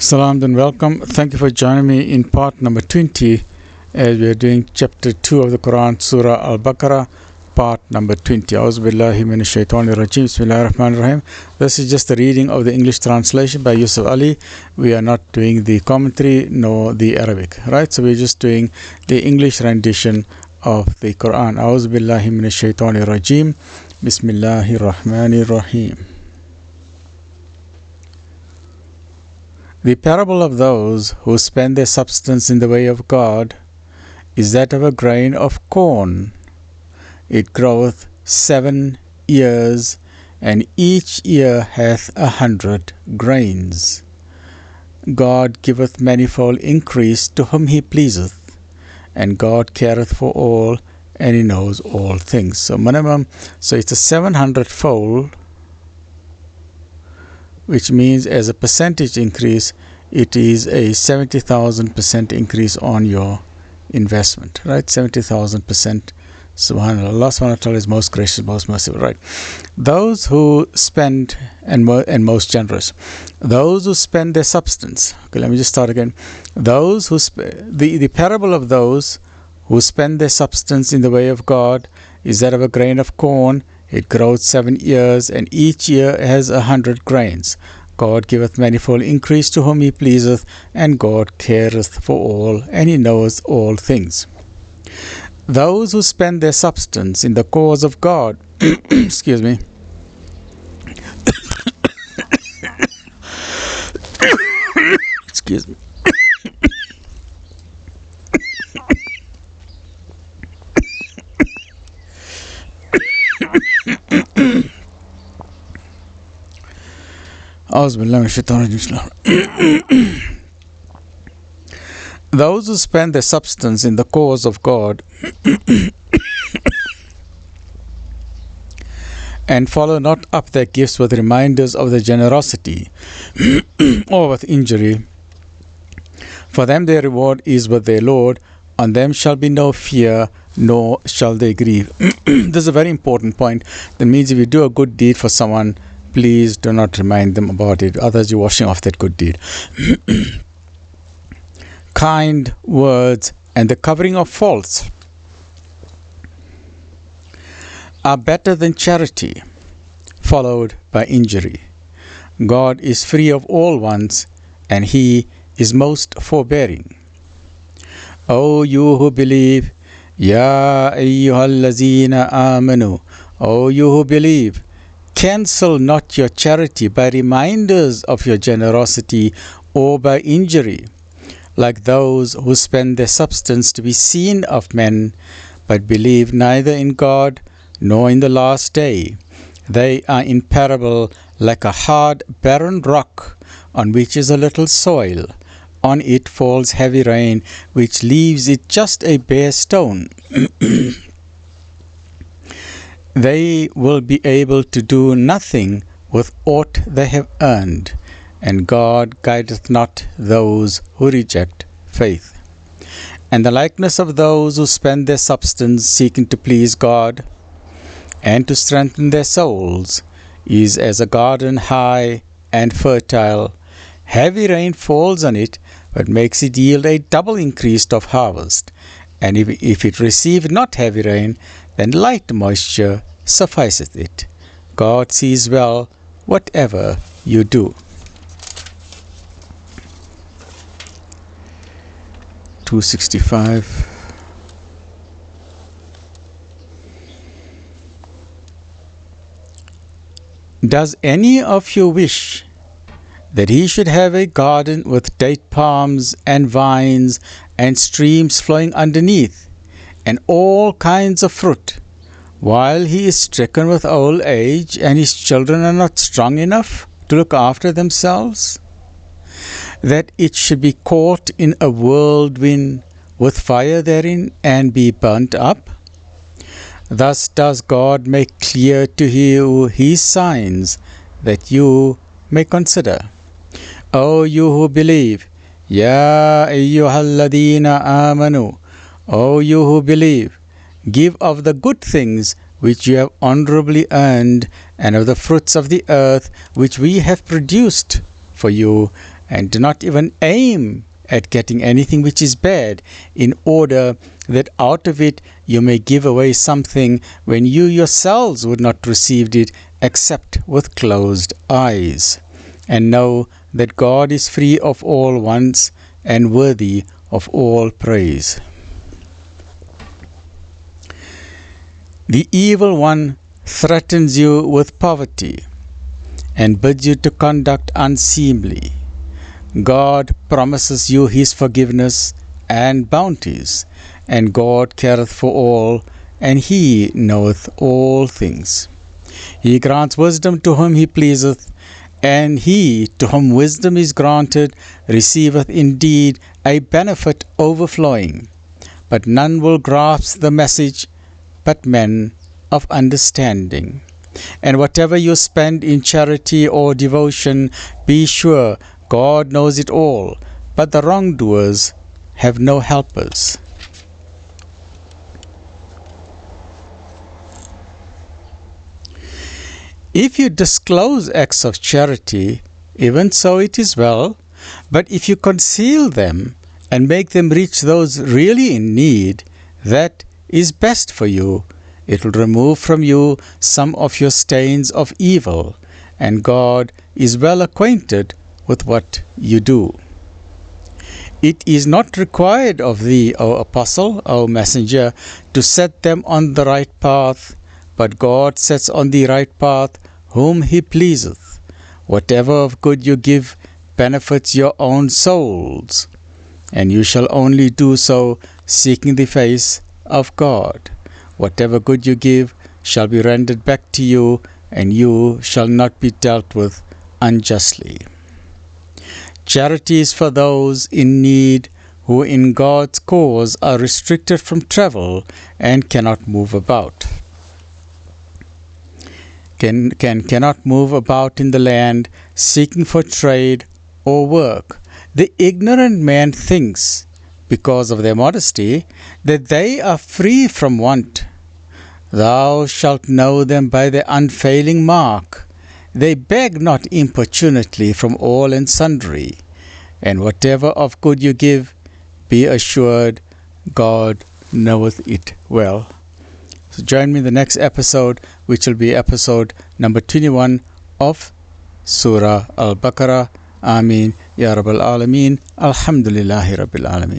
Salam and welcome. Thank you for joining me in part number 20 as we are doing chapter 2 of the Quran, Surah Al-Baqara, part number 20. A'udhu billahi minash shaitanir rajim. Bismillahirrahmanirrahim. This is just the reading of the English translation by Yusuf Ali. We are not doing the commentary nor the Arabic, right? So we're just doing the English rendition of the Quran. A'udhu billahi minash shaitanir rajim. Bismillahirrahmanirrahim. The parable of those who spend their substance in the way of God is that of a grain of corn. It groweth 7 years, and each year hath 100 grains. God giveth manifold increase to whom he pleaseth, and God careth for all, and he knows all things. So minimum, so it's a 700-fold, which means as a percentage increase, it is a 70,000% increase on your investment, right? 70,000%. Subhanallah. Allah subhanahu wa ta'ala is most gracious, most merciful, right? Those who spend, and most generous, those who spend their substance. Okay, let me just start again. Those who, the parable of those who spend their substance in the way of God is that of a grain of corn. It groweth 7 years, and each year has 100 grains. God giveth manifold increase to whom he pleaseth, and God careth for all, and he knoweth all things. Those who spend their substance in the cause of God, excuse me, excuse me. Those who spend their substance in the cause of God and follow not up their gifts with reminders of their generosity or with injury, for them their reward is with their Lord. On them shall be no fear, nor shall they grieve. This is a very important point. That means if you do a good deed for someone, please do not remind them about it. Otherwise, you're washing off that good deed. Kind words and the covering of faults are better than charity, followed by injury. God is free of all wants, and he is most forbearing. O you who believe, Ya ayyuhallazina amanu, O you who believe, cancel not your charity by reminders of your generosity or by injury, like those who spend their substance to be seen of men, but believe neither in God nor in the last day. They are in parable like a hard, barren rock on which is a little soil. On it falls heavy rain, which leaves it just a bare stone. They will be able to do nothing with aught they have earned, and God guideth not those who reject faith. And the likeness of those who spend their substance seeking to please God and to strengthen their souls is as a garden high and fertile. Heavy rain falls on it, but makes it yield a double increase of harvest. And if it receive not heavy rain, then light moisture sufficeth it. God sees well whatever you do. 265. Does any of you wish that he should have a garden with date palms and vines and streams flowing underneath, and all kinds of fruit, while he is stricken with old age, and his children are not strong enough to look after themselves? That it should be caught in a whirlwind with fire therein, and be burnt up? Thus does God make clear to you his signs, that you may consider. O you who believe, Ya ayyuhalladina amanu, O you who believe, give of the good things which you have honorably earned, and of the fruits of the earth which we have produced for you, and do not even aim at getting anything which is bad, in order that out of it you may give away something when you yourselves would not receive it except with closed eyes. And know that God is free of all wants and worthy of all praise. The evil one threatens you with poverty and bids you to conduct unseemly. God promises you his forgiveness and bounties, and God careth for all, and he knoweth all things. He grants wisdom to whom he pleaseth, and he to whom wisdom is granted receiveth indeed a benefit overflowing. But none will grasp the message but men of understanding. And whatever you spend in charity or devotion, be sure God knows it all, but the wrongdoers have no helpers. If you disclose acts of charity, even so it is well, but if you conceal them and make them reach those really in need, that is best for you. It will remove from you some of your stains of evil, and God is well acquainted with what you do. It is not required of thee, O apostle, O messenger, to set them on the right path, but God sets on the right path whom he pleaseth. Whatever of good you give benefits your own souls, and you shall only do so seeking the face of God. Whatever good you give shall be rendered back to you, and you shall not be dealt with unjustly. Charity is for those in need who in God's cause are restricted from travel and cannot move about. Cannot move about in the land, seeking for trade or work. The ignorant man thinks, because of their modesty, that they are free from want. Thou shalt know them by their unfailing mark. They beg not importunately from all and sundry. And whatever of good you give, be assured God knoweth it well. So join me in the next episode, which will be episode number 21 of Surah Al-Baqarah. Ameen. Ya Rabbal Alameen. Alhamdulillahi Rabbil Alameen.